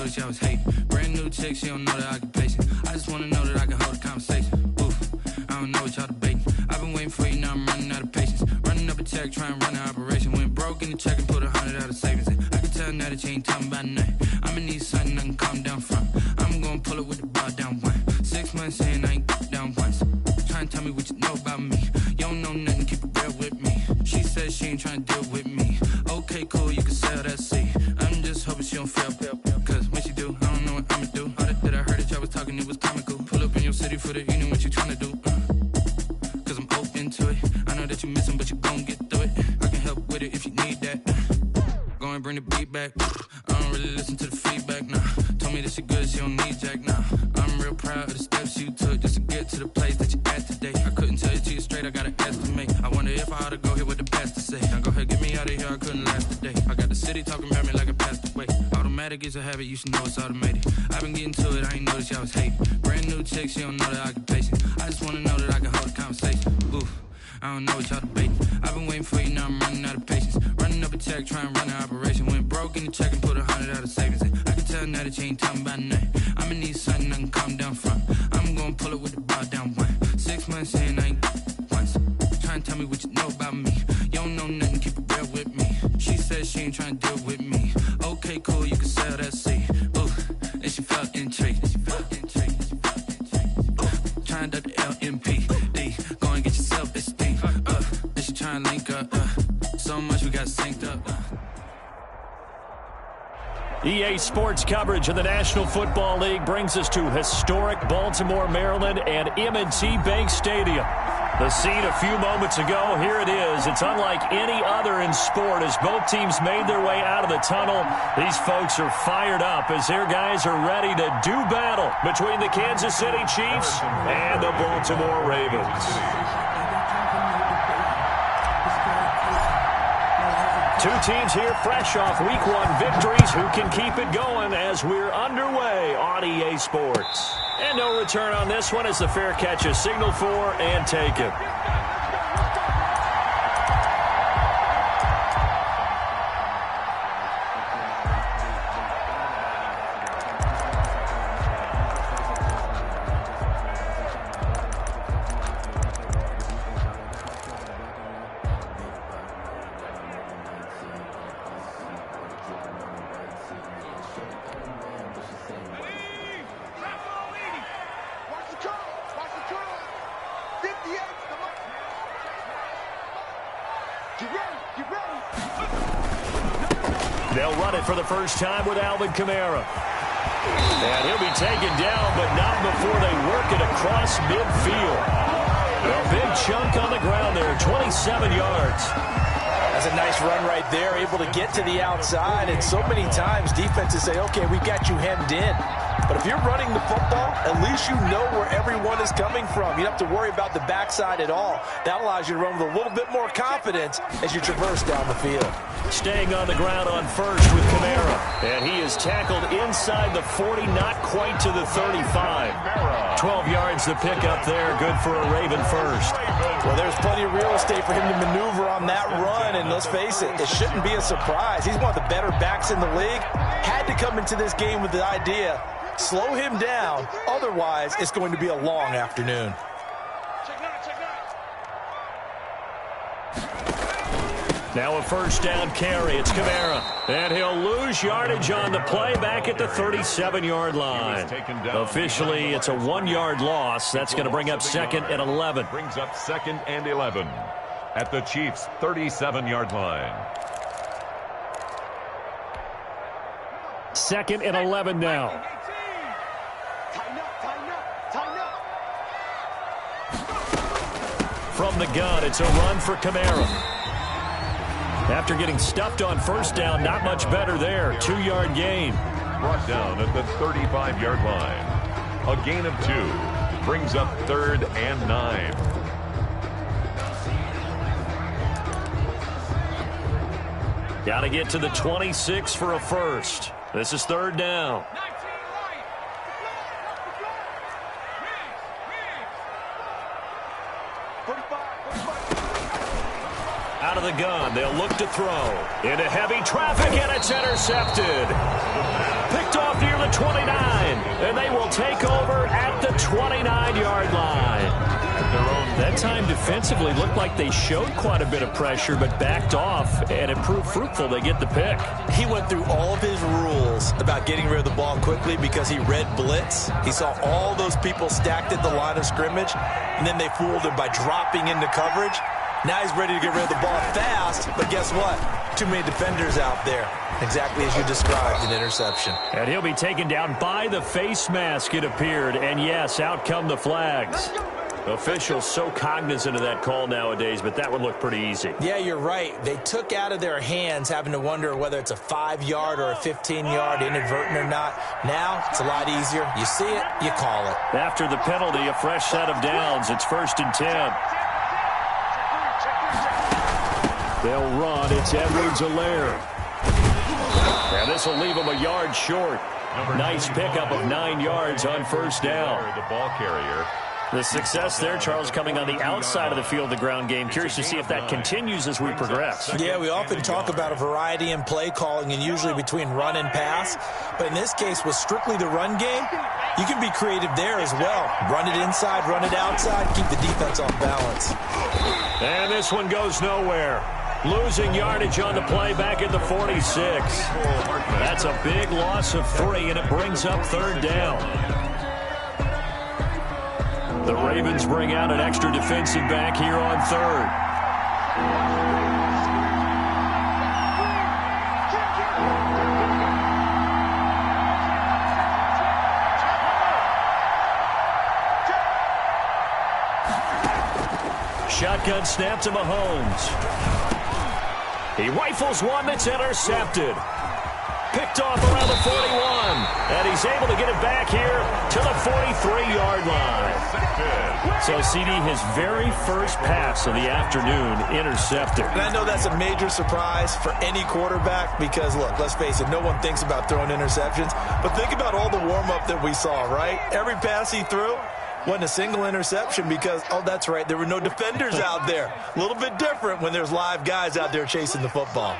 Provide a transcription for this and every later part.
notice I was hating. Brand new chick, she don't know that I can patient. I just wanna know that I can hold a conversation. Oof, I don't know what y'all debating. I've been waiting for you, now I'm running out of patience. Running up a check, trying to run an operation. Went broke in the check and put 100 out of savings in. I can tell now that you ain't talking about nothing. I'ma need something I can calm down from. I'm gonna pull it with the bar down one. 6 months in, I ain't down once. Trying to tell me what you know about me. You don't know nothing, keep it real with me. She says she ain't trying to deal with me. Okay, cool, you can sell that seat. I'm just hoping she don't fail. Cause when she do, I don't know what I'ma do. All that I heard that y'all was talking, it was comical. Pull up in your city for the evening, what you trying to do? Cause I'm open to it. I know that you missing, but you gon' get through it. I can help with it if you need that. Go and bring the beat back. I don't really listen to the feedback, nah. Told me that she good, she don't need jack, nah. I'm real proud of the steps you took just to get to the place that you at today. I couldn't tell you to you straight, I gotta estimate. I wonder if I ought to go here with the best to say. Now go ahead, get me out of here, I couldn't last today. I got the city talking about me like I passed away. Automatic is a habit, you should know it's automated. I've been getting to it, I ain't noticed y'all was hating. Brand new chick, she don't know that I can patient. I just wanna know that I can hold a conversation. Oof, I don't know what y'all debating. I've been waiting for you, now I'm running out of patience. Running up a check, trying to run an operation. Went broke in the check and put 100 out of savings in. I can tell now that you ain't talking about nothing. I'ma need something I can calm down from. I'm gonna pull it with the bar down one. 6 months in, I ain't once. Trying to tell me what you know about me. You don't know nothing, keep it real with me. She says she ain't trying to deal with me. Okay, cool, you can sell that seat. Ooh, and she felt intrigued. Trying to duck the LMPD. Go and get your self-esteem up. And she trying to link up. So much we got synced up. EA Sports coverage of the National Football League brings us to historic Baltimore, Maryland, and M&T Bank Stadium. The scene a few moments ago, here it is. It's unlike any other in sport as both teams made their way out of the tunnel. These folks are fired up as their guys are ready to do battle between the Kansas City Chiefs and the Baltimore Ravens. Two teams here fresh off Week 1 victories who can keep it going as we're underway on EA Sports. And no return on this one as the fair catch is signaled for and taken. They'll run it for the first time with Alvin Kamara. And he'll be taken down, but not before they work it across midfield. A big chunk on the ground there, 27 yards. That's a nice run right there, able to get to the outside. And so many times defenses say, okay, we've got you hemmed in. But if you're running the football, at least you know where everyone is coming from. You don't have to worry about the backside at all. That allows you to run with a little bit more confidence as you traverse down the field. Staying on the ground on first with Kamara. And he is tackled inside the 40, not quite to the 35. 12 yards the pick up there. Good for a Raven first. Well, there's plenty of real estate for him to maneuver on that run. And let's face it, it shouldn't be a surprise. He's one of the better backs in the league. Had to come into this game with the idea, slow him down. Otherwise, it's going to be a long afternoon. Now a first down carry. It's Kamara. And he'll lose yardage on the play back at the 37-yard line. Officially, it's a 1-yard loss. That's going to bring up 2nd and 11. Brings up 2nd and 11 at the Chiefs' 37-yard line. 2nd and 11 now. From the gun, it's a run for Kamara. After getting stuffed on first down, not much better there. 2-yard gain. Brought down at the 35-yard line. A gain of 2. Brings up 3rd and 9. Got to get to the 26 for a first. This is 3rd down. Out of the gun, they'll look to throw. Into heavy traffic, and it's intercepted. Picked off nearly 29, and they will take over at the 29-yard line. That time defensively looked like they showed quite a bit of pressure, but backed off, and it proved fruitful. They get the pick. He went through all of his rules about getting rid of the ball quickly because he read blitz. He saw all those people stacked at the line of scrimmage, and then they fooled him by dropping into coverage. Now he's ready to get rid of the ball fast, but guess what? Too many defenders out there. Exactly as you described, an interception. And he'll be taken down by the face mask, it appeared. And yes, out come the flags. Officials so cognizant of that call nowadays, but that would look pretty easy. Yeah, you're right. They took out of their hands having to wonder whether it's a 5-yard or a 15-yard, inadvertent or not. Now, it's a lot easier. You see it, you call it. After the penalty, a fresh set of downs. It's 1st and 10. They'll run. It's Edwards-Helaire. And this will leave them a yard short. Nice pickup of 9 yards on 1st down. The ball carrier. The success there, Charles, coming on the outside of the field, the ground game. Curious to see if that continues as we progress. Yeah, we often talk about a variety in play calling and usually between run and pass. But in this case, with strictly the run game, you can be creative there as well. Run it inside, run it outside, keep the defense off balance. And this one goes nowhere. Losing yardage on the play back at the 46. That's a big loss of 3, and it brings up 3rd down. The Ravens bring out an extra defensive back here on 3rd. Shotgun snap to Mahomes. He rifles one that's intercepted. Picked off around the 41. And he's able to get it back here to the 43-yard line. So, CD, his very first pass of the afternoon intercepted. And I know that's a major surprise for any quarterback because, look, let's face it, no one thinks about throwing interceptions. But think about all the warm-up that we saw, right? Every pass he threw wasn't a single interception because, oh, that's right, there were no defenders out there. A little bit different when there's live guys out there chasing the football.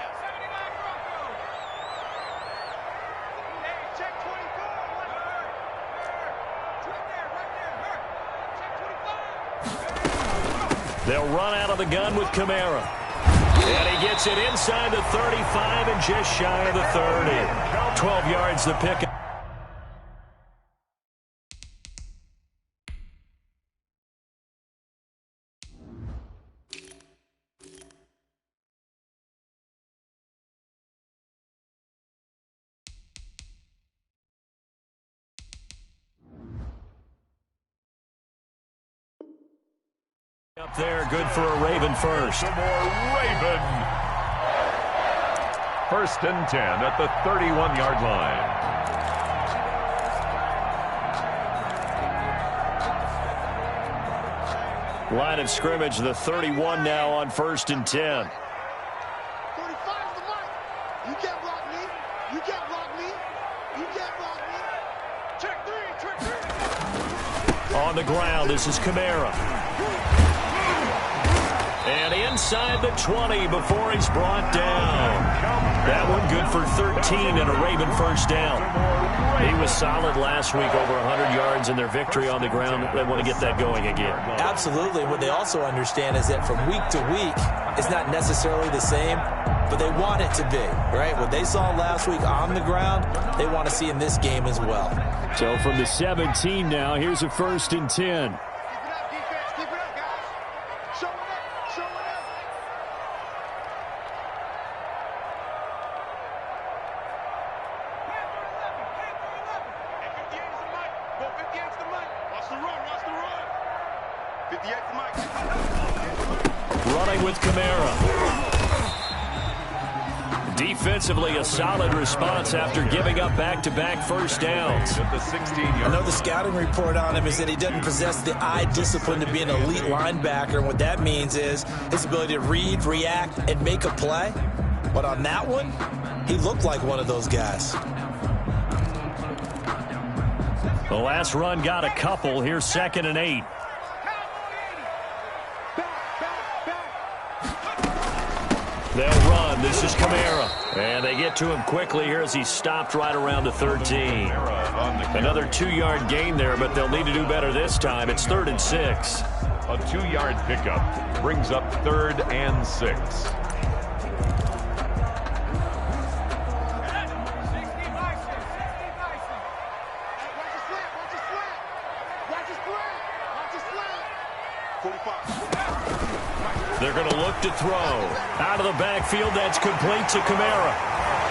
They'll run out of the gun with Kamara. And he gets it inside the 35 and just shy of the 30. 12 yards the pick. Up there, good for a Raven first. Some more Raven. 1st and 10 at the 31-yard line. Line of scrimmage, the 31 now on 1st and 10. 45 to the mic. You can't block me. You can't block me. You can't block me. Check 3. On the ground, this is Kamara. And inside the 20 before he's brought down. That one good for 13 and a Raven first down. He was solid last week, over 100 yards in their victory on the ground. They want to get that going again. Absolutely. What they also understand is that from week to week, it's not necessarily the same, but they want it to be, right? What they saw last week on the ground, they want to see in this game as well. So from the 17 now, here's a 1st and 10. Running with Kamara. Defensively, a solid response after giving up back-to-back first downs. I know the scouting report on him is that he doesn't possess the eye discipline to be an elite linebacker. And what that means is his ability to read, react, and make a play. But on that one, he looked like one of those guys. The last run got a couple. Here's 2nd and 8. They'll run. This is Kamara. And they get to him quickly here as he stopped right around the 13. Another 2-yard gain there, but they'll need to do better this time. It's 3rd and 6. A 2-yard pickup brings up 3rd and 6. They're going to look to throw. Out of the backfield, that's complete to Kamara.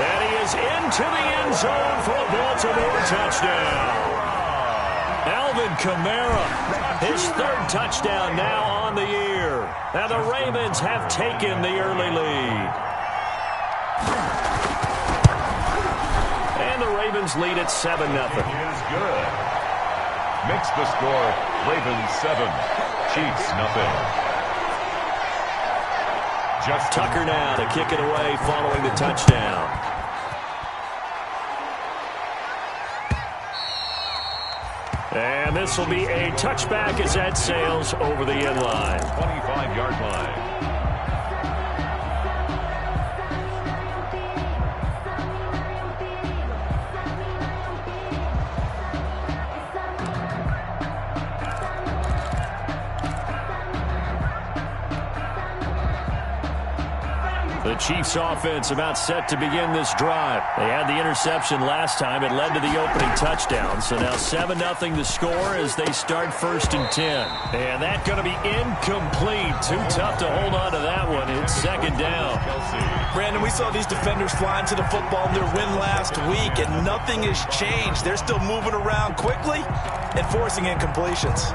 And he is into the end zone for a Baltimore touchdown. Alvin Kamara, his 3rd touchdown now on the year. Now the Ravens have taken the early lead. And the Ravens lead at 7-0. Is good. Makes the score Ravens 7, Chiefs nothing. Tucker now to kick it away following the touchdown. And this will be a touchback as that sails over the end line. 25-yard line. The Chiefs offense about set to begin this drive. They had the interception last time. It led to the opening touchdown. So now 7-0 the score as they start 1st and 10. And that's going to be incomplete. Too tough to hold on to that one. It's 2nd down. Brandon, we saw these defenders flying to the football in their win last week, and nothing has changed. They're still moving around quickly and forcing incompletions.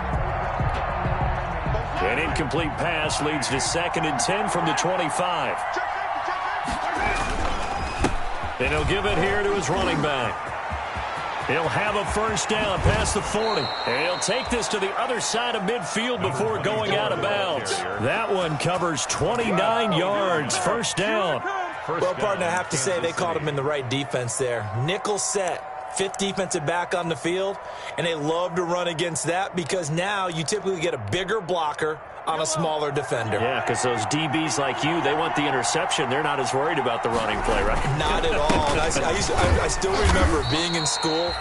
An incomplete pass leads to 2nd and 10 from the 25. And he'll give it here to his running back. He'll have a 1st down past the 40. And he'll take this to the other side of midfield before going out of bounds. That one covers 29 yards. 1st down. Well, partner, I have to say they caught him in the right defense there. Nickel set, 5th defensive back on the field, and they love to run against that because now you typically get a bigger blocker on a smaller defender. Yeah, because those DBs like you, they want the interception. They're not as worried about the running play, right? Not at all. And I still remember being in school,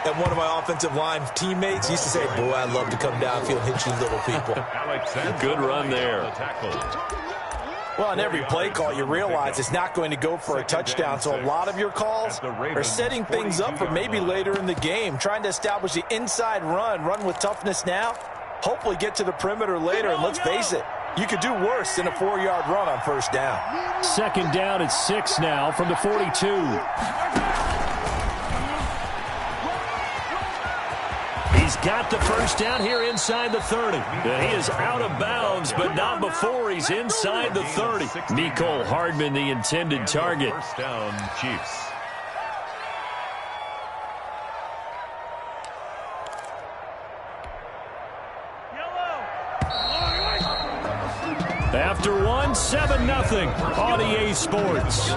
and one of my offensive line teammates used to say, boy, I'd love to come downfield and hit you little people. Good run there. Well, on every play call, you realize it's not going to go for a touchdown. So a lot of your calls are setting things up for maybe later in the game, trying to establish the inside run with toughness now, hopefully get to the perimeter later. And let's face it, you could do worse than a 4-yard run on 1st down. 2nd down at 6 now from the 42. He's got the 1st down here inside the 30. And he is out of bounds, but not before he's inside the 30. Mecole Hardman, the intended target. 1st down, Chiefs. After one, 7-0 on EA Sports.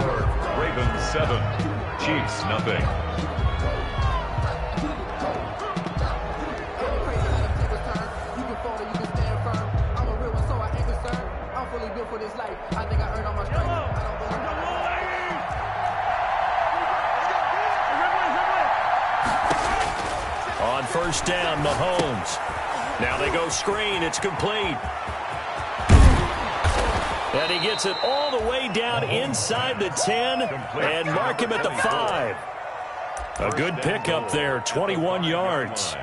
Ravens 7, Chiefs nothing. On 1st down, Mahomes. Now they go screen. It's complete. And he gets it all the way down inside the 10 and mark him at the 5. A good pickup there, 21 yards.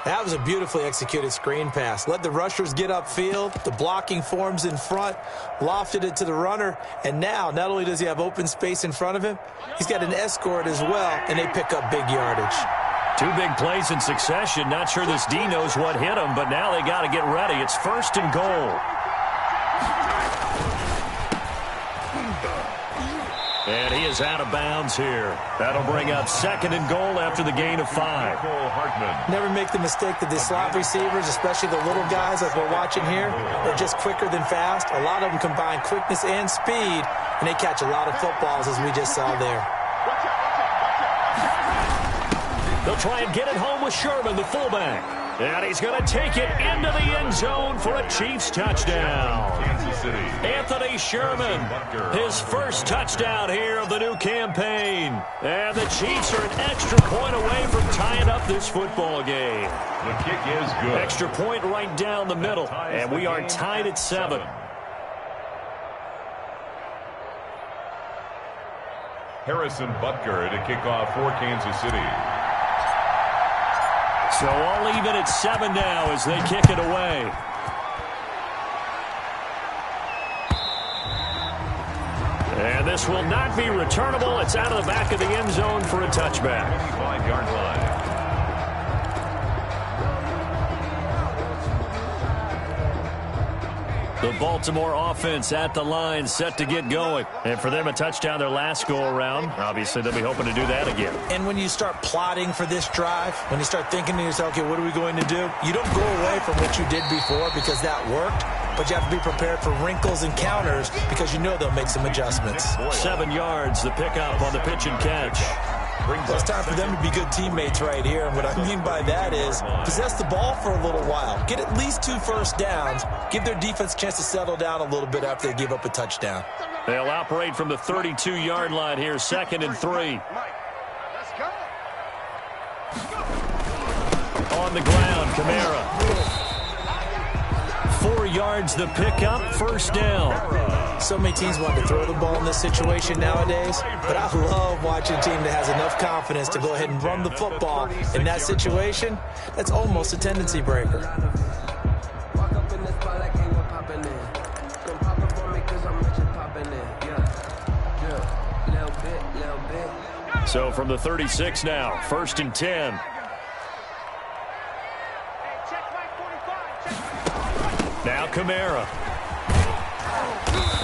That was a beautifully executed screen pass. Let the rushers get upfield. The blocking forms in front. Lofted it to the runner. And now, not only does he have open space in front of him, he's got an escort as well, and they pick up big yardage. 2 big plays in succession. Not sure this D knows what hit him, but now they got to get ready. It's 1st and goal. And he is out of bounds here. That'll bring up 2nd and goal after the gain of 5. Never make the mistake that the slot receivers, especially the little guys like we're watching here, are just quicker than fast. A lot of them combine quickness and speed, and they catch a lot of footballs, as we just saw there. They'll try and get it home with Sherman, the fullback. And he's going to take it into the end zone for a Chiefs touchdown. Kansas City. Anthony Sherman, his first touchdown here of the new campaign. And the Chiefs are an extra point away from tying up this football game. The kick is good. Extra point right down the middle. And we are tied at 7. Harrison Butker to kick off for Kansas City. So all even at 7 now as they kick it away. And this will not be returnable. It's out of the back of the end zone for a touchback. 25-yard line. The Baltimore offense at the line, set to get going. And for them, a touchdown their last go-around. Obviously, they'll be hoping to do that again. And when you start plotting for this drive, when you start thinking to yourself, okay, what are we going to do? You don't go away from what you did before because that worked, but you have to be prepared for wrinkles and counters because you know they'll make some adjustments. 7 yards, the pickup on the pitch and catch. Well, it's time for them to be good teammates right here. And what I mean by that is possess the ball for a little while. Get at least 2 first downs. Give their defense a chance to settle down a little bit after they give up a touchdown. They'll operate from the 32-yard line here, 2nd and 3. On the ground, Kamara. 4 yards the pickup, first down. So many teams want to throw the ball in this situation nowadays, but I love watching a team that has enough confidence to go ahead and run the football. In that situation, that's almost a tendency breaker. So from the 36 now, 1st and 10. Now Kamara.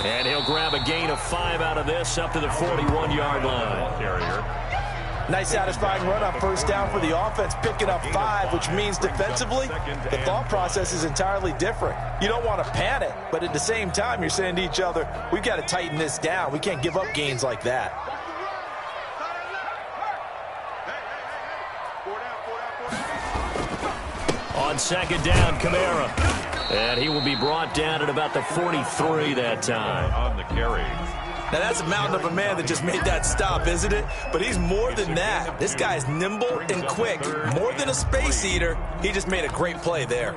And he'll grab a gain of 5 out of this up to the 41-yard line. Carrier. Nice satisfying run on first down for the offense, picking up 5, which means defensively, the thought process is entirely different. You don't want to panic, but at the same time, you're saying to each other, we've got to tighten this down. We can't give up gains like that. On 2nd down, Kamara. And he will be brought down at about the 43 that time. On the carry. Now, that's a mountain of a man that just made that stop, isn't it? But he's more than that. This guy's nimble and quick. More than a space eater, he just made a great play there.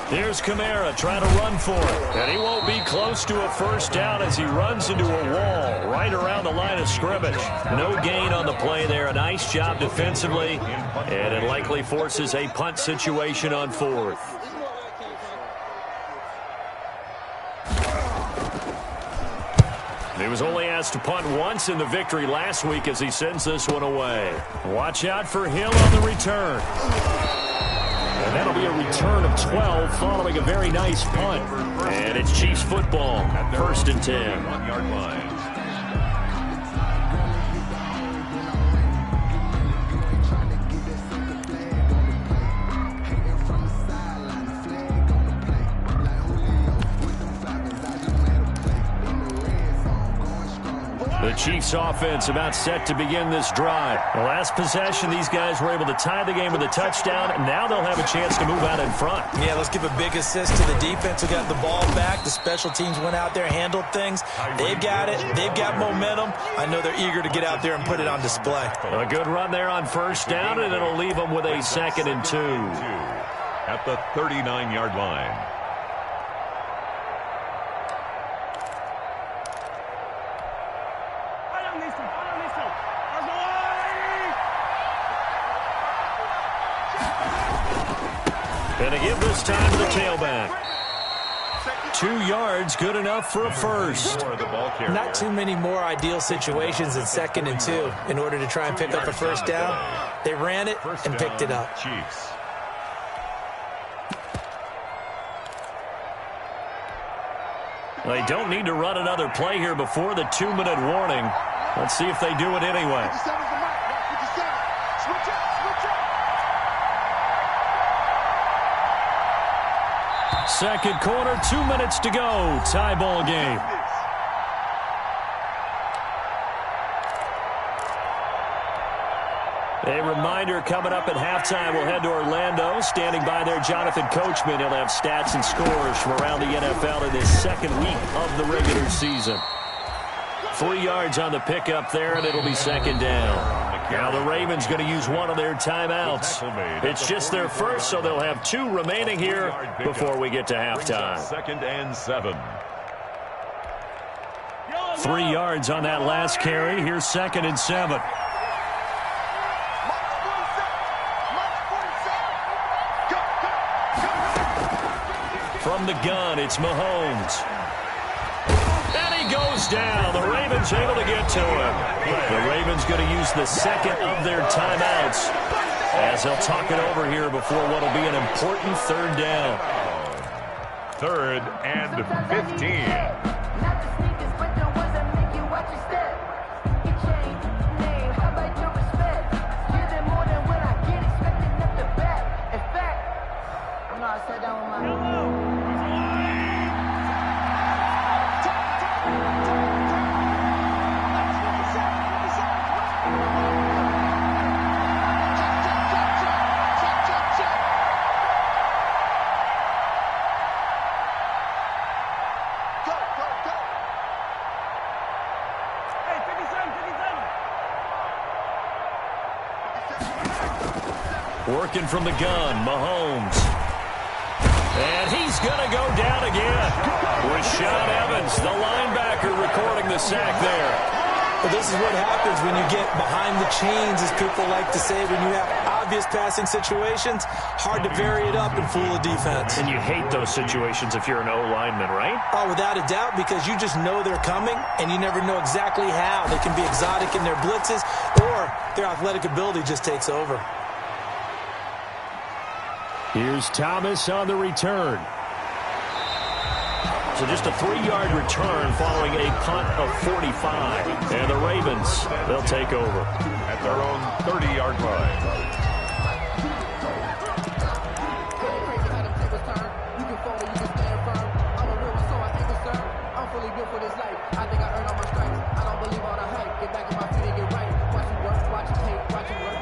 Here's Kamara trying to run for it. And he won't be close to a first down as he runs into a wall right around the line of scrimmage. No gain on the play there. A nice job defensively. And it likely forces a punt situation on 4th. He was only asked to punt once in the victory last week as he sends this one away. Watch out for Hill on the return. And that'll be a return of 12 following a very nice punt. And it's Chiefs football, 1st and 10. 1-yard line. The Chiefs offense about set to begin this drive. The last possession, these guys were able to tie the game with a touchdown, and now they'll have a chance to move out in front. Yeah, let's give a big assist to the defense who got the ball back. The special teams went out there, handled things. They've got it. They've got momentum. I know they're eager to get out there and put it on display. A good run there on first down, and it'll leave them with a 2nd and 2. At the 39-yard line. And to give this time to the tailback. 2 yards, good enough for a first. Not too many more ideal situations in 2nd and 2 in order to try and pick up a first down. They ran it and picked it up. Chiefs. They don't need to run another play here before the 2-minute warning. Let's see if they do it anyway. Second quarter, 2 minutes to go. Tie ball game. A reminder, coming up at halftime, we'll head to Orlando. Standing by there, Jonathan Coachman. He'll have stats and scores from around the NFL in this second week of the regular season. 3 yards on the pickup there, and it'll be second down. Now the Ravens going to use one of their timeouts. It's just their first, so they'll have 2 remaining here before we get to halftime. 2nd and 7. 3 yards on that last carry. Here's 2nd and 7. From the gun, it's Mahomes. And he goes down. The Ravens able to get to him. The Ravens going to use the second of their timeouts as they'll talk it over here before what will be an important third down. 3rd and 15. Working from the gun, Mahomes. And he's going to go down again. Rashaan Evans, the linebacker, recording the sack there. Well, this is what happens when you get behind the chains, as people like to say. When you have obvious passing situations, hard to vary it up and fool a defense. And you hate those situations if you're an O-lineman, right? Oh, without a doubt, because you just know they're coming, and you never know exactly how. They can be exotic in their blitzes, or their athletic ability just takes over. Here's Thomas on the return. So just a 3-yard return following a punt of 45. And the Ravens, they'll take over At their own 30-yard line.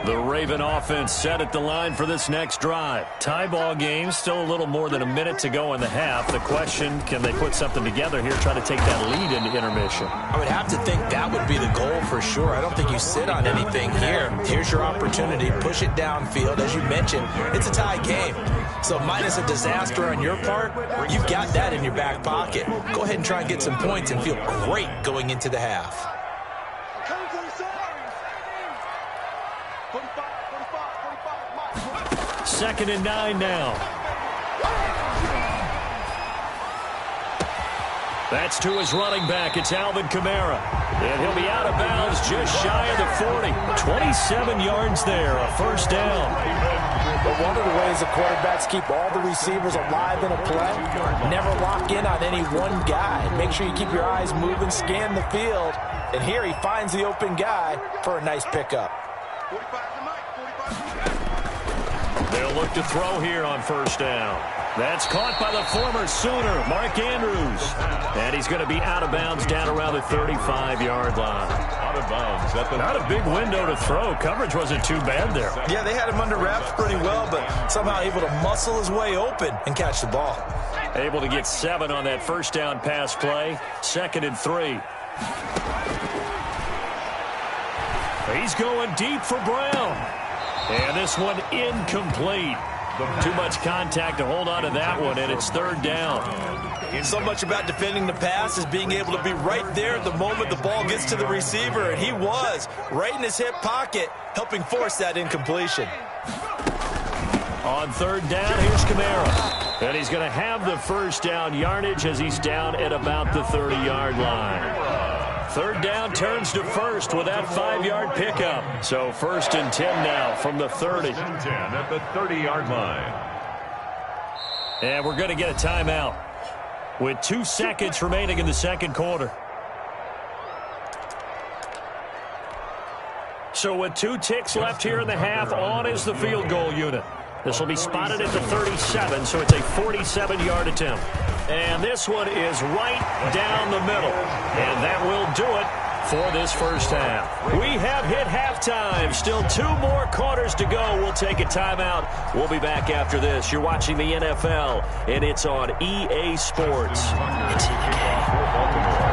The Raven offense set at the line for this next drive. Tie ball game, still a little more than a minute to go in the half. The question, can they put something together here, try to take that lead into intermission? I would have to think that would be the goal for sure. I don't think you sit on anything here. Here's your opportunity. Push it downfield. As you mentioned, it's a tie game. So minus a disaster on your part, you've got that in your back pocket. Go ahead and try and get some points and feel great going into the half. 2nd and 9 now. That's to his running back. It's Alvin Kamara. And he'll be out of bounds just shy of the 40. 27 yards there, a first down. But one of the ways the quarterbacks keep all the receivers alive in a play, never lock in on any one guy. Make sure you keep your eyes moving, scan the field. And here he finds the open guy for a nice pickup. They'll look to throw here on first down. That's caught by the former Sooner, Mark Andrews. And he's going to be out of bounds down around the 35-yard line. Out of bounds. Not a big window to throw. Coverage wasn't too bad there. Yeah, they had him under wraps pretty well, but somehow able to muscle his way open and catch the ball. Able to get 7 on that first down pass play. 2nd and 3. He's going deep for Brown. And this one incomplete. Too much contact to hold on to that one, and it's 3rd down. So much about defending the pass is being able to be right there at the moment the ball gets to the receiver, and he was right in his hip pocket, helping force that incompletion. On 3rd down, here's Kamara. And he's going to have the first down yardage as he's down at about the 30-yard line. 3rd down turns to first with that 5-yard pickup. So 1st and 10 now from the 30. 1st and 10 at the 30-yard line. And we're going to get a timeout with 2 seconds remaining in the second quarter. So with 2 ticks left here in the half, on is the field goal unit. This will be spotted at the 37, so it's a 47-yard attempt. And this one is right down the middle. And that will do it for this first half. We have hit halftime. Still 2 more quarters to go. We'll take a timeout. We'll be back after this. You're watching the NFL, and it's on EA Sports. It's in the game.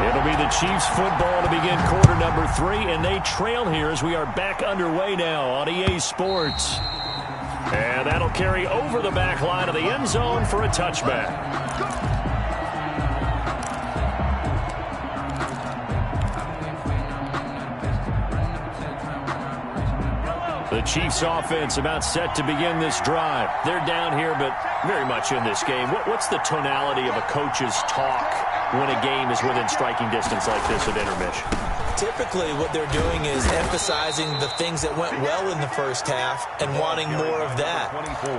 It'll be the Chiefs football to begin quarter number 3, and they trail here as we are back underway now on EA Sports. And that'll carry over the back line of the end zone for a touchback. The Chiefs offense about set to begin this drive. They're down here, but very much in this game. What's the tonality of a coach's talk when a game is within striking distance like this at intermission? Typically, what they're doing is emphasizing the things that went well in the first half and wanting more of that.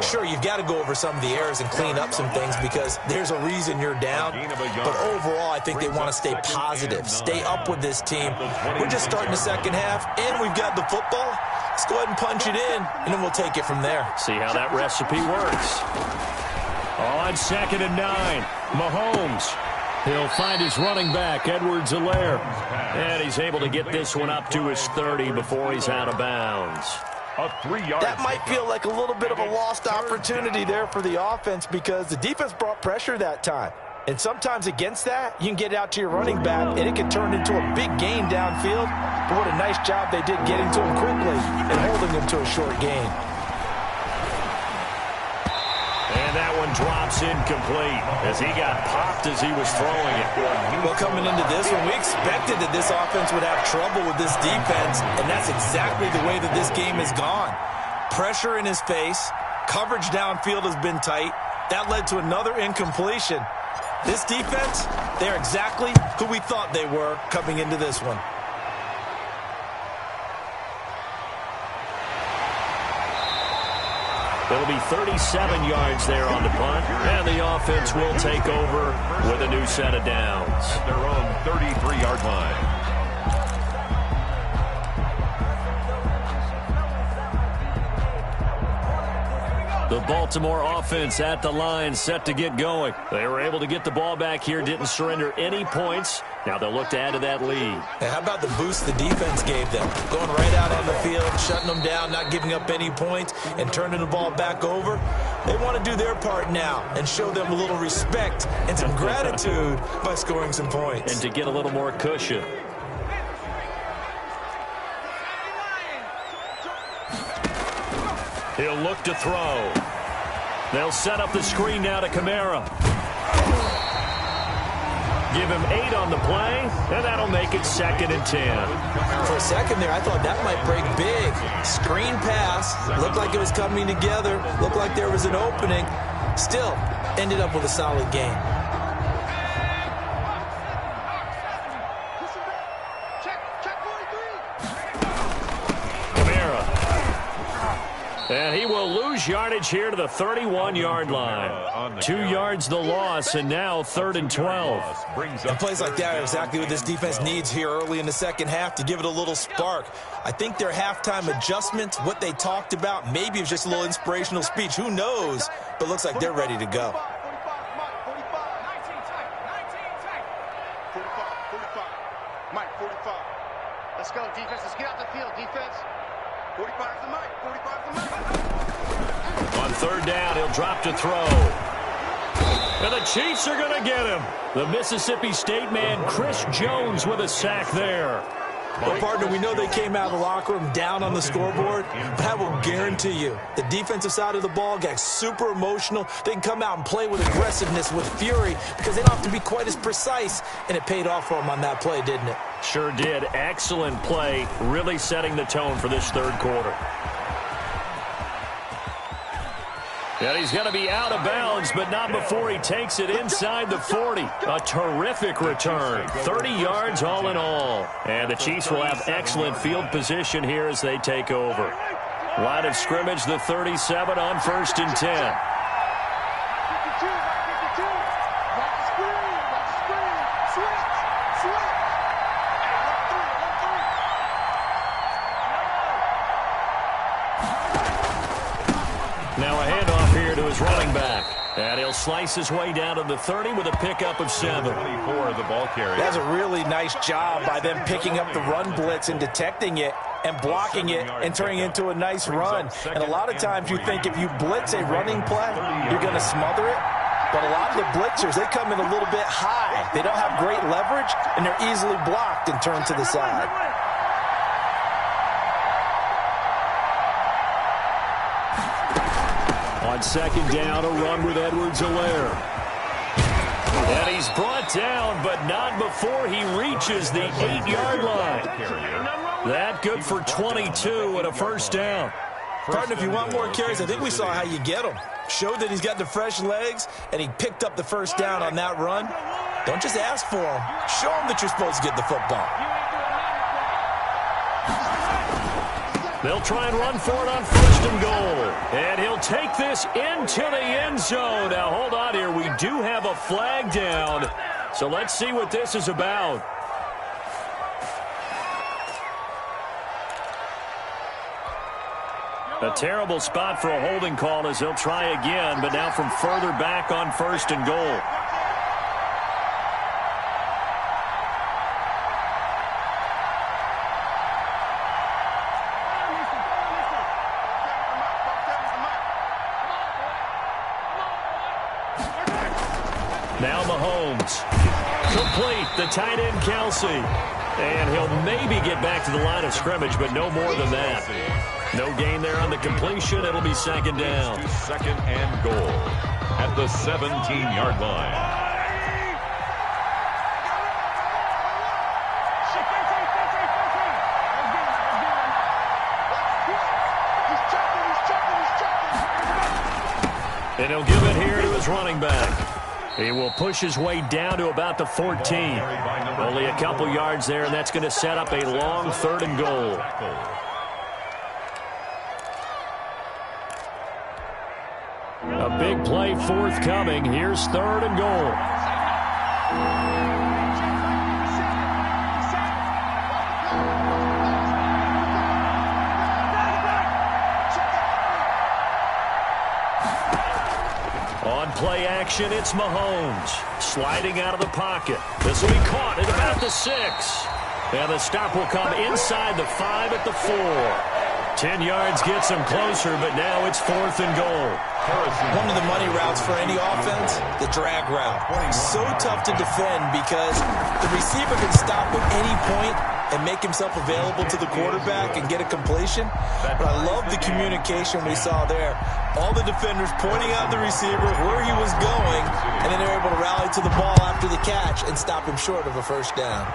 Sure, you've got to go over some of the errors and clean up some things because there's a reason you're down. But overall, I think they want to stay positive, stay up with this team. We're just starting the second half, and we've got the football. Let's go ahead and punch it in, and then we'll take it from there. See how that recipe works. On 2nd and 9, Mahomes. He'll find his running back, Edwards-Helaire. And he's able to get this one up to his 30 before he's out of bounds. That might feel like a little bit of a lost opportunity there for the offense because the defense brought pressure that time. And sometimes against that, you can get it out to your running back, and it can turn into a big gain downfield. But what a nice job they did getting to him quickly and holding him to a short gain. And that one drops incomplete as he got popped as he was throwing it. Well, coming into this one, we expected that this offense would have trouble with this defense, and that's exactly the way that this game has gone. Pressure in his face, coverage downfield has been tight. That led to another incompletion. This defense, they're exactly who we thought they were coming into this one. It'll be 37 yards there on the punt, and the offense will take over with a new set of downs. At their own 33-yard line. The Baltimore offense at the line, set to get going. They were able to get the ball back here, didn't surrender any points. Now they'll look to add to that lead. And how about the boost the defense gave them? Going right out on the field, shutting them down, not giving up any points, and turning the ball back over. They want to do their part now and show them a little respect and some gratitude by scoring some points. And to get a little more cushion. He'll look to throw. They'll set up the screen now to Kamara. Give him 8 on the play, and that'll make it 2nd and 10. For a second there, I thought that might break big. Screen pass. Looked like it was coming together. Looked like there was an opening. Still, ended up with a solid game. And he will lose yardage here to the 31-yard line. 2 yards the loss, and now 3rd and 12. And plays like that are exactly what this defense needs here early in the second half to give it a little spark. I think their halftime adjustment, what they talked about, maybe it was just a little inspirational speech. Who knows? But looks like they're ready to go. 45. Mike, 45. Let's go, defense. Let's get out the field, defense. 45's the Mike. 45's the Mike. On 3rd down, he'll drop to throw. And the Chiefs are going to get him. The Mississippi State man, Chris Jones, with a sack there. Well, partner, we know they came out of the locker room down on the scoreboard, but I will guarantee you the defensive side of the ball got super emotional. They can come out and play with aggressiveness, with fury, because they don't have to be quite as precise, and it paid off for them on that play, didn't it? Sure did. Excellent play, really setting the tone for this 3rd quarter. And he's going to be out of bounds, but not before he takes it inside the 40. A terrific return. 30 yards all in all. And the Chiefs will have excellent field position here as they take over. Line of scrimmage, the 37 on 1st and 10. Now a handoff here to his running back. And he'll slice his way down to the 30 with a pickup of 7. 24, the ball carrier. That's a really nice job by them picking up the run blitz and detecting it and blocking it and turning it into a nice run. And a lot of times you think if you blitz a running play, you're going to smother it. But a lot of the blitzers, they come in a little bit high. They don't have great leverage, and they're easily blocked and turned to the side. On second down, a run with Edwards-Helaire. And he's brought down, but not before he reaches the 8-yard line. That good for 22 and a first down. Partner, if you want more carries, I think we saw how you get them. Showed that he's got the fresh legs, and he picked up the first down on that run. Don't just ask for him. Show him that you're supposed to get the football. They'll try and run for it on first and goal. And he'll take this into the end zone. Now, hold on here. We do have a flag down. So let's see what this is about. A terrible spot for a holding call as they'll try again, but now from further back on first and goal. Now Mahomes. Complete. The tight end, Kelsey. And he'll maybe get back to the line of scrimmage, but no more than that. No gain there on the completion. It'll be second down. Second and goal at the 17-yard line. And he'll give it here to his running back. He will push his way down to about the 14. Only a couple yards there, and that's going to set up a long third and goal. A big play forthcoming. Here's third and goal. On play action, it's Mahomes. Sliding out of the pocket. This will be caught at about the 6. And the stop will come inside the 5 at the 4. 10 yards gets him closer, but now it's fourth and goal. One of the money routes for any offense, the drag route. So tough to defend because the receiver can stop at any point and make himself available to the quarterback and get a completion. But I love the communication we saw there. All the defenders pointing out the receiver where he was going, and then they're able to rally to the ball after the catch and stop him short of a first down.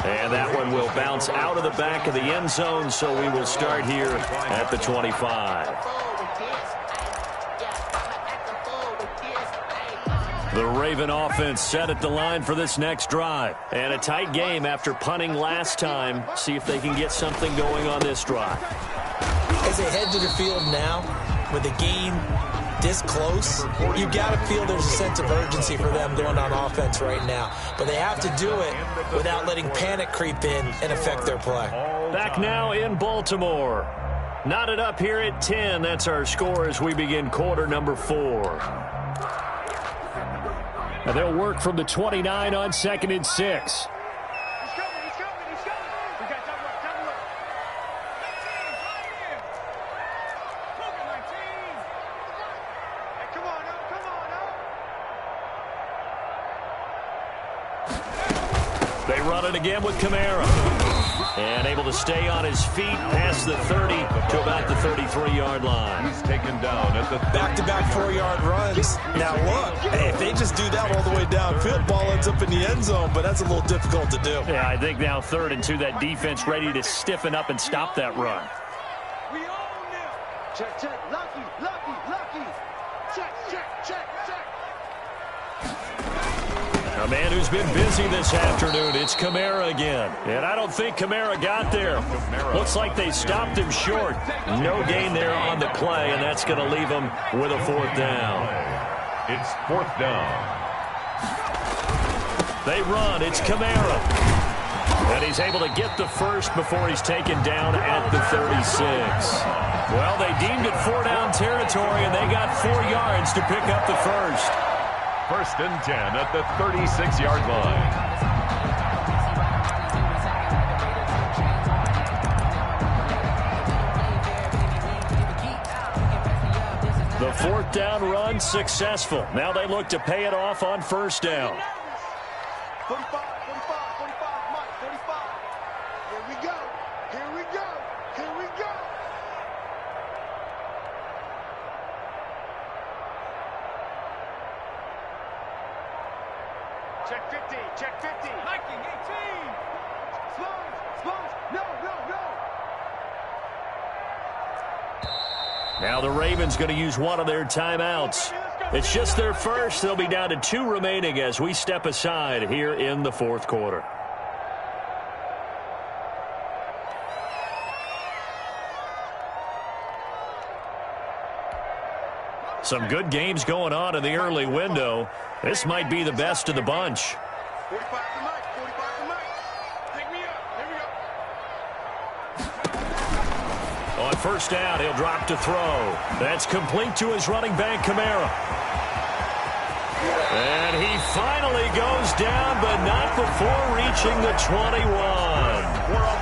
And that one will bounce out of the back of the end zone, so we will start here at the 25. The Raven offense set at the line for this next drive. And a tight game after punting last time. See if they can get something going on this drive. As they head to the field now, with the game this close, you got to feel there's a sense of urgency for them going on offense right now. But they have to do it without letting panic creep in and affect their play. Back now in Baltimore. Knotted up here at 10. That's our score as we begin quarter number 4. And they'll work from the 29 on second and 6. They run it again with Kamara. And able to stay on his feet past the 30 to about the 33-yard line. He's taken down at the back-to-back 4-yard runs. Now look, hey, if they just do that all the way downfield, ball ends up in the end zone, but that's a little difficult to do. Yeah, I think now 3rd and 2, that defense ready to stiffen up and stop that run. We own them. Check, check, lucky, lucky, lucky. Check, check, check, check. A man who's been busy this afternoon, it's Kamara again. And I don't think Kamara got there. Looks like they stopped him short. No gain there on the play, and that's going to leave him with a 4th down. It's 4th down. They run, it's Kamara. And he's able to get the first before he's taken down at the 36. Well, they deemed it 4-down territory, and they got 4 yards to pick up the first. 1st and 10 at the 36-yard line. The 4th down run successful. Now they look to pay it off on 1st down. 45, Mike, 45. Here we go. Check 50. Hiking 18. Slows. No. Now the Ravens going to use one of their timeouts. It's just their first. They'll be down to 2 remaining as we step aside here in the 4th quarter. Some good games going on in the early window. This might be the best of the bunch. 45 to Mike. Take me up. Here we go. On 1st down, he'll drop to throw. That's complete to his running back, Kamara. And he finally goes down, but not before reaching the 21.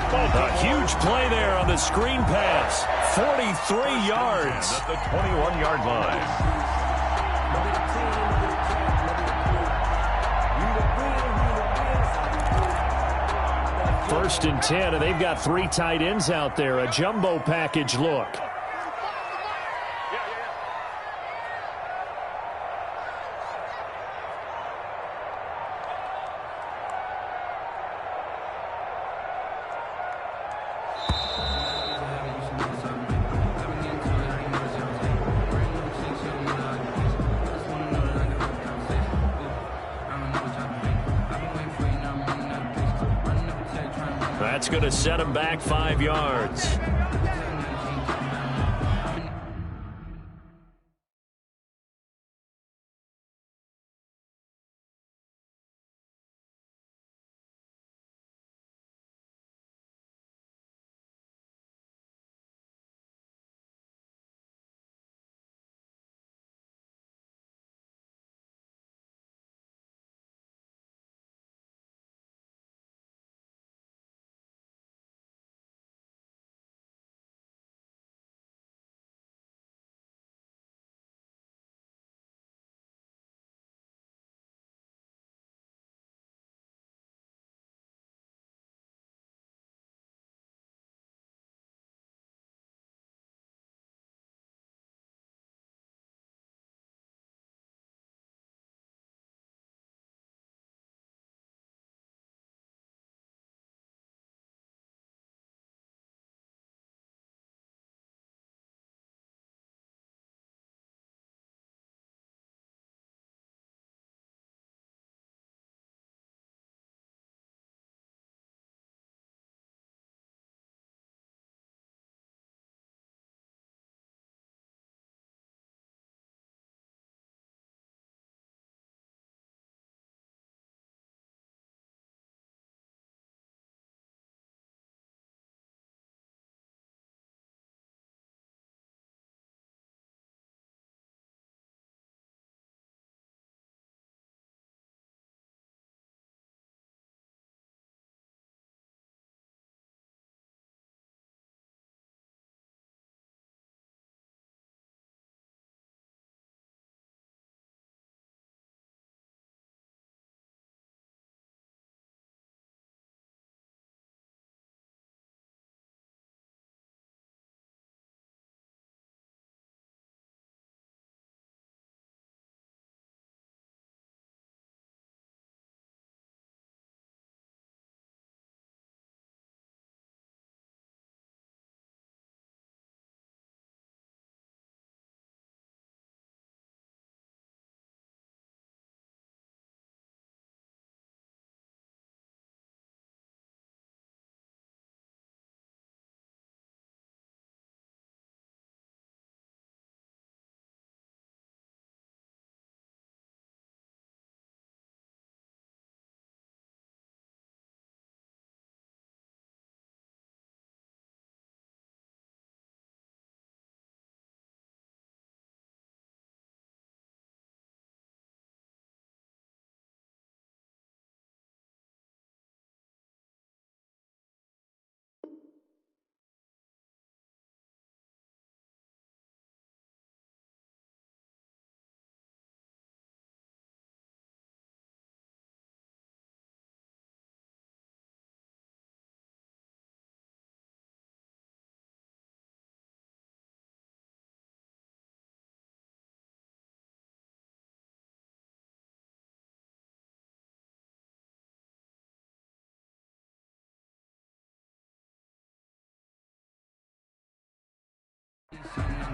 A huge play there on the screen pass. 43 yards. At the 21-yard line. First and 10, and they've got 3 tight ends out there. A jumbo package look. That's going to set him back 5 yards.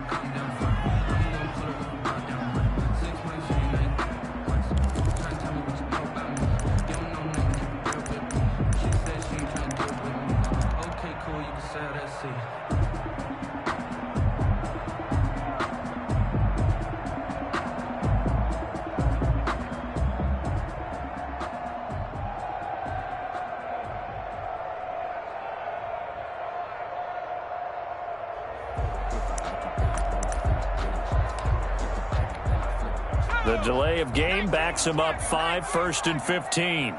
calm down front. I'm gonna put her right down front. 6 months, she ain't twice. Trying to tell me what you know about me. You don't know nothing, keep it real with me. She said she ain't trying to do it with me. Okay, cool, you can sell that seat. The delay of game backs him up 5, 1st and 15.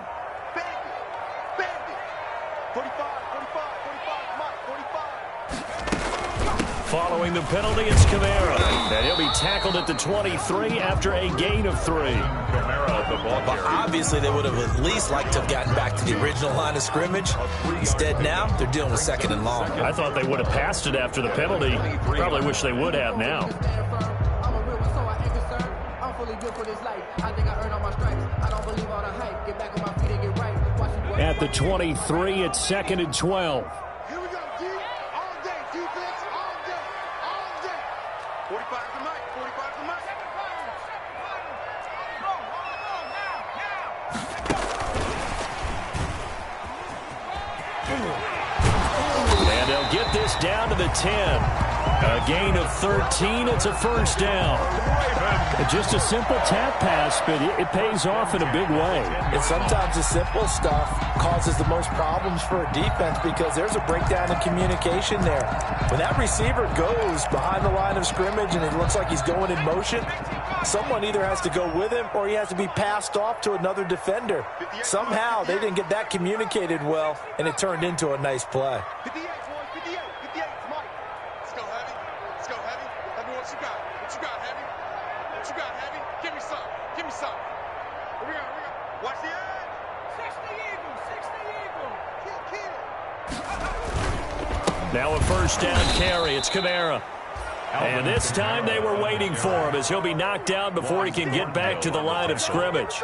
Following the penalty, it's Kamara. And he'll be tackled at the 23 after a gain of 3. Kamara, the ball But obviously, they would have at least liked to have gotten back to the original line of scrimmage. Instead, now, they're dealing with 2nd and long. I thought they would have passed it after the penalty. Probably wish they would have now. At the 23, it's 2nd and 12. Here we go, D. All day. Defense, all day. All day. 45 to Mike. 45 to Mike. And they'll get this down to the 10. A gain of 13. It's a 1st down. Just a simple tap pass, but it pays off in a big way. And sometimes the simple stuff causes the most problems for a defense because there's a breakdown in communication there. When that receiver goes behind the line of scrimmage and it looks like he's going in motion, someone either has to go with him or he has to be passed off to another defender. Somehow they didn't get that communicated well, and it turned into a nice play. 58, boys. 58. 58 to Mike. Let's go, Heavy. Let's go, Heavy. Tell me what you got. What you got, Heavy? What you got, Heavy? Give me some. Give me some. Here we go. Here we go. Watch the edge. 60 Eagle. 60 Eagle. Kill. Now a 1st down carry. It's Kamara. And this time they were waiting for him as he'll be knocked down before he can get back to the line of scrimmage.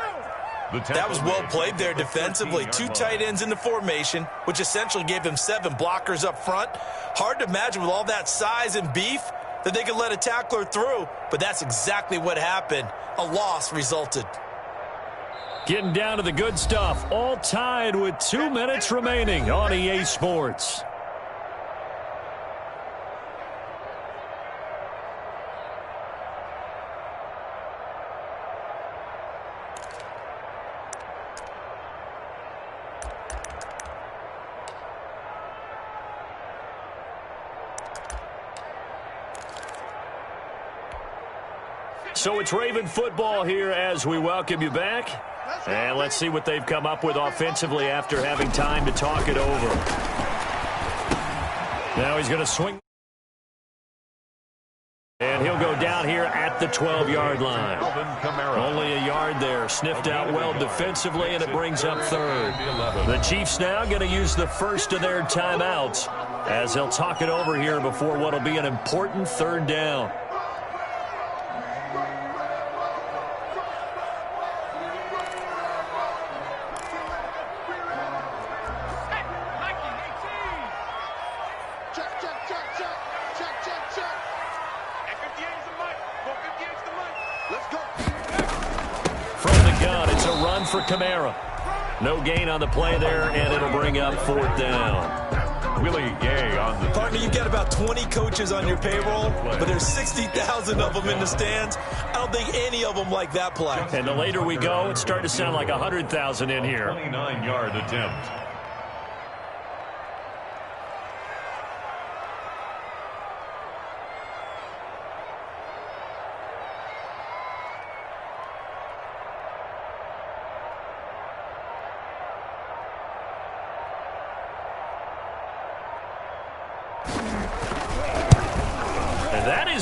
That was well played there defensively. 2 tight ends in the formation, which essentially gave them 7 blockers up front. Hard to imagine with all that size and beef that they could let a tackler through, but that's exactly what happened. A loss resulted. Getting down to the good stuff, all tied with 2 minutes remaining on EA Sports. So it's Raven football here as we welcome you back. And let's see what they've come up with offensively after having time to talk it over. Now he's going to swing. And he'll go down here at the 12-yard line. Only a yard there. Sniffed out well defensively, and it brings up 3rd. The Chiefs now going to use the first of their timeouts as they'll talk it over here before what will be an important 3rd down. For Kamara. No gain on the play there, and it'll bring up 4th down. Willie Gay on the... Partner, you've got about 20 coaches on your payroll, but there's 60,000 of them in the stands. I don't think any of them like that play. And the later we go, it's starting to sound like 100,000 in here. 29-yard attempt.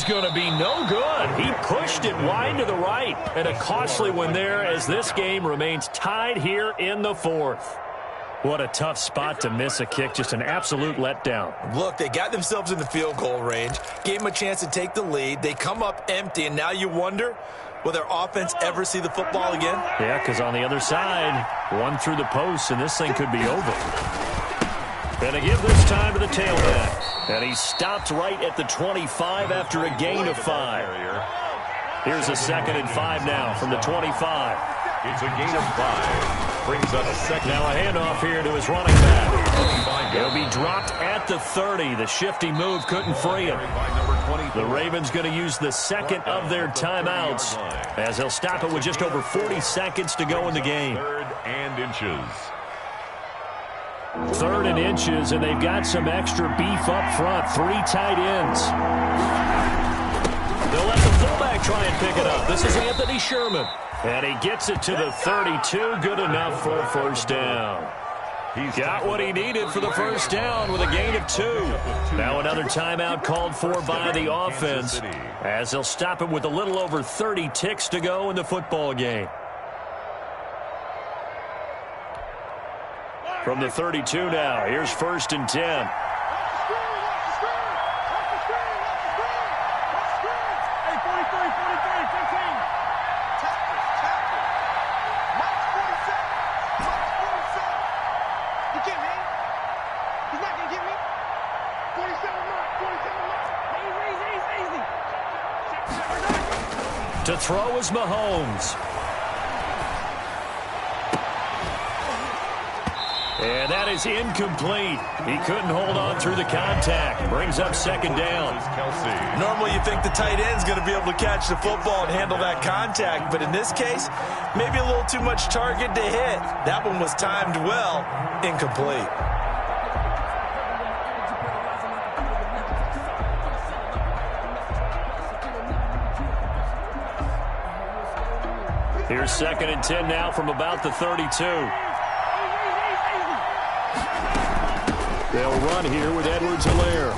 Going to be no good. He pushed it wide to the right, and a costly one there as this game remains tied here in the 4th. What a tough spot to miss a kick. Just an absolute letdown. Look, they got themselves in the field goal range, gave them a chance to take the lead. They come up empty, and now you wonder, will their offense ever see the football again? Yeah, because on the other side, one through the post, and this thing could be over. And they give this time to the tailback. And he stopped right at the 25 after a gain of 5. Here's a 2nd and 5 now from the 25. It's a gain of 5. Brings up a second. Now a handoff here to his running back. He'll be dropped at the 30. The shifty move couldn't free him. The Ravens going to use the 2nd of their timeouts as they'll stop it with just over 40 seconds to go in the game. 3rd and inches. 3rd and inches, and they've got some extra beef up front. 3 tight ends. They'll let the fullback try and pick it up. This is Anthony Sherman. And he gets it to the 32. Good enough for a first down. He's got what he needed for the first down with a gain of 2. Now another timeout called for by the offense as they'll stop it with a little over 30 ticks to go in the football game. From the 32 now, here's 1st and 10. To throw is Mahomes. And that is incomplete. He couldn't hold on through the contact. Brings up 2nd down. Normally you think the tight end's going to be able to catch the football and handle that contact, but in this case, maybe a little too much target to hit. That one was timed well. Incomplete. Here's 2nd and 10 now from about the 32. They'll run here with Edwards-Helaire.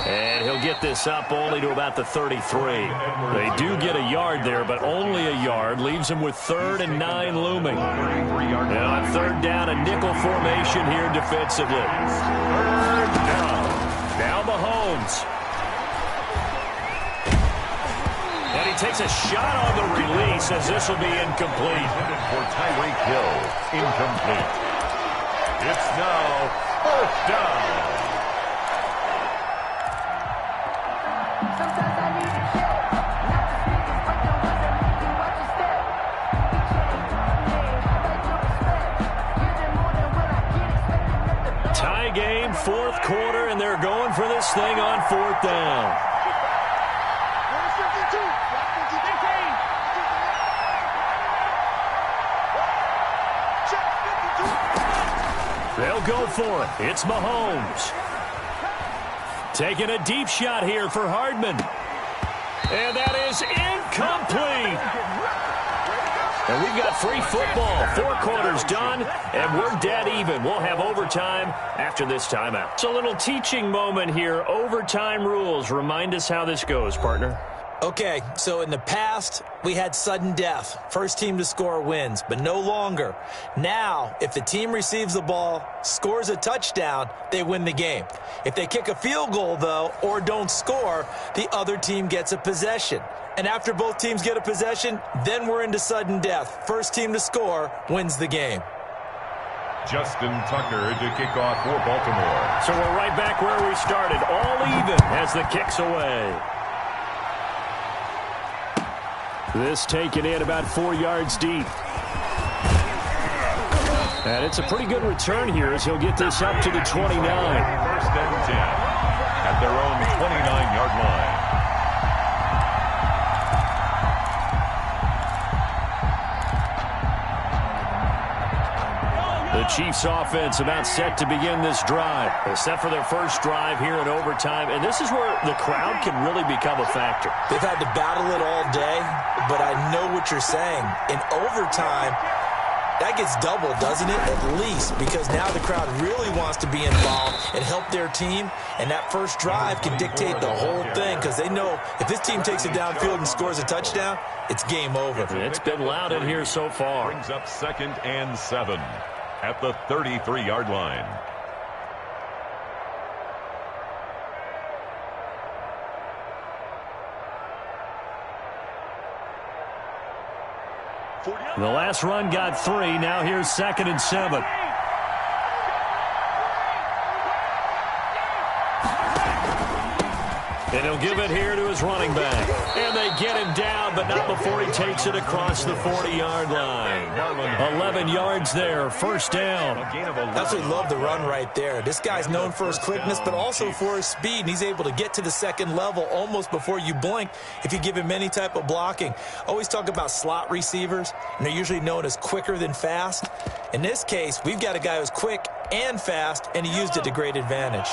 And he'll get this up only to about the 33. They do get a yard there, but only a yard. Leaves them with 3rd and 9 looming. Now on 3rd down, a nickel formation here defensively. 3rd down. Now Mahomes. And he takes a shot on the release as this will be incomplete. For Tyreek Hill, incomplete. It's now 4th down. Tie game, 4th quarter, and they're going for this thing on 4th down. They'll go for it. It's Mahomes. Taking a deep shot here for Hardman. And that is incomplete. And we've got free football. 4 quarters done, and we're dead even. We'll have overtime after this timeout. It's a little teaching moment here. Overtime rules. Remind us how this goes, partner. Okay, so in the past, we had sudden death. First team to score wins, but no longer. Now, if the team receives the ball, scores a touchdown, they win the game. If they kick a field goal, though, or don't score, the other team gets a possession. And after both teams get a possession, then we're into sudden death. First team to score wins the game. Justin Tucker to kick off for Baltimore. So we're right back where we started. All even as the kick's away. This taken in about 4 yards deep. And it's a pretty good return here as he'll get this up to the 29. 1st and 10 at their own 29-yard line. The Chiefs offense about set to begin this drive. They're set for their first drive here in overtime, and this is where the crowd can really become a factor. They've had to battle it all day, but I know what you're saying. In overtime, that gets doubled, doesn't it? At least, because now the crowd really wants to be involved and help their team, and that first drive can dictate the whole thing because they know if this team takes it downfield and scores a touchdown, it's game over. It's been loud in here so far. Brings up 2nd and 7 at the 33-yard line. The last run got 3. Now here's 2nd and 7. And he'll give it here to his running back. And they get him down, but not before he takes it across the 40-yard line. 11 yards there, first down. Absolutely love the run right there. This guy's known for his quickness, but also for his speed. And he's able to get to the second level almost before you blink if you give him any type of blocking. Always talk about slot receivers, and they're usually known as quicker than fast. In this case, we've got a guy who's quick and fast, and he used it to great advantage.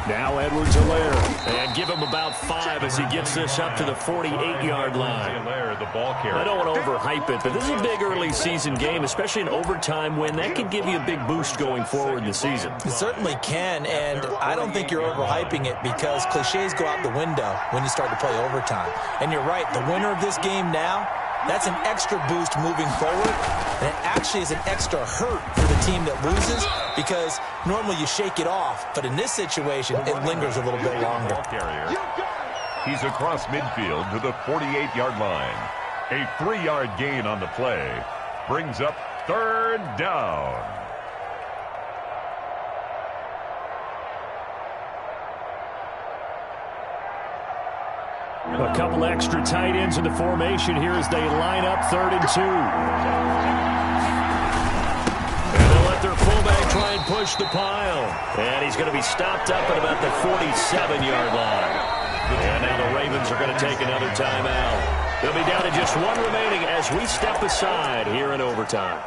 Now Edwards-Helaire, and give him about 5 as he gets this up to the 48-yard line. I don't want to overhype it, but this is a big early season game, especially an overtime win. That can give you a big boost going forward in the season. It certainly can, and I don't think you're overhyping it because cliches go out the window when you start to play overtime. And you're right, the winner of this game now, that's an extra boost moving forward, and it actually is an extra hurt for the team that loses because normally you shake it off, but in this situation, it lingers a little bit longer. He's across midfield to the 48-yard line. A 3-yard gain on the play brings up third down. A couple extra tight ends in the formation here as they line up 3rd and 2. And they'll let their fullback try and push the pile. And he's going to be stopped up at about the 47-yard line. And now the Ravens are going to take another timeout. They'll be down to just 1 remaining as we step aside here in overtime.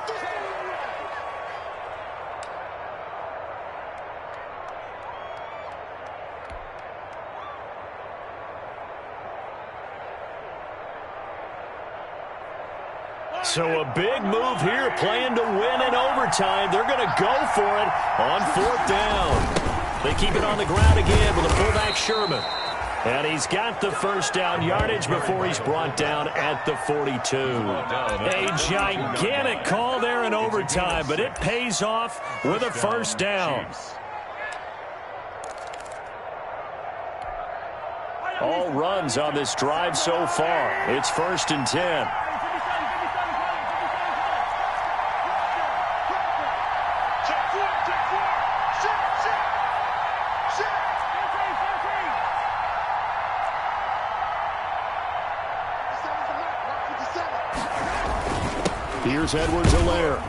So a big move here, playing to win in overtime. They're going to go for it on 4th down. They keep it on the ground again with a fullback Sherman. And he's got the first down yardage before he's brought down at the 42. A gigantic call there in overtime, but it pays off with a first down. All runs on this drive so far. It's 1st and 10. Here's Edwards-Helaire.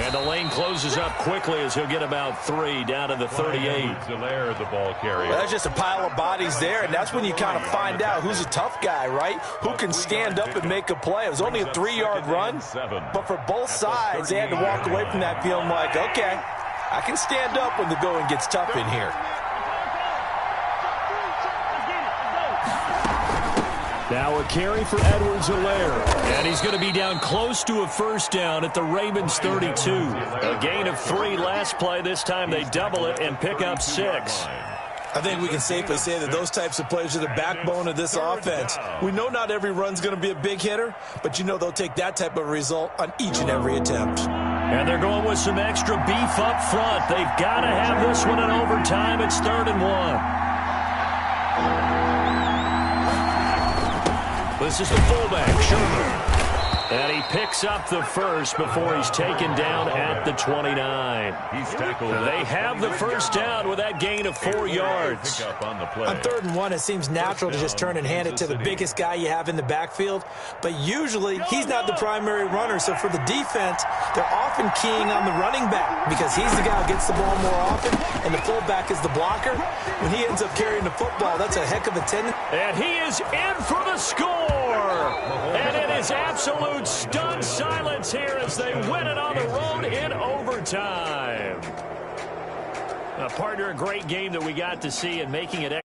And the lane closes up quickly as he'll get about 3 down to the 38. Edwards-Helaire, the ball carrier. Well, that's just a pile of bodies there, and that's when you kind of find out who's a tough guy, right? Who can stand up and make a play. It was only a 3-yard run, but for both sides, they had to walk away from that feeling like, okay, I can stand up when the going gets tough in here. Now a carry for Edwards-Helaire. And he's going to be down close to a first down at the Ravens 32. A gain of 3 last play. This time they double it and pick up 6. I think we can safely say that those types of plays are the backbone of this offense. We know not every run's going to be a big hitter, but you know they'll take that type of result on each and every attempt. And they're going with some extra beef up front. They've got to have this one in overtime. It's 3rd and 1. This is the fullback, Sherman. And he picks up the first before he's taken down at the 29. He's tackled. They have the first down with that gain of 4 yards. On 3rd and 1, it seems natural to just turn and hand it to the biggest guy you have in the backfield. But usually, he's not the primary runner. So for the defense, they're often keying on the running back because he's the guy who gets the ball more often, and the fullback is the blocker. When he ends up carrying the football, that's a heck of a tendency. And he is in for the score. And it is absolute stunned silence here as they win it on the road in overtime. Partner, a great game that we got to see and making it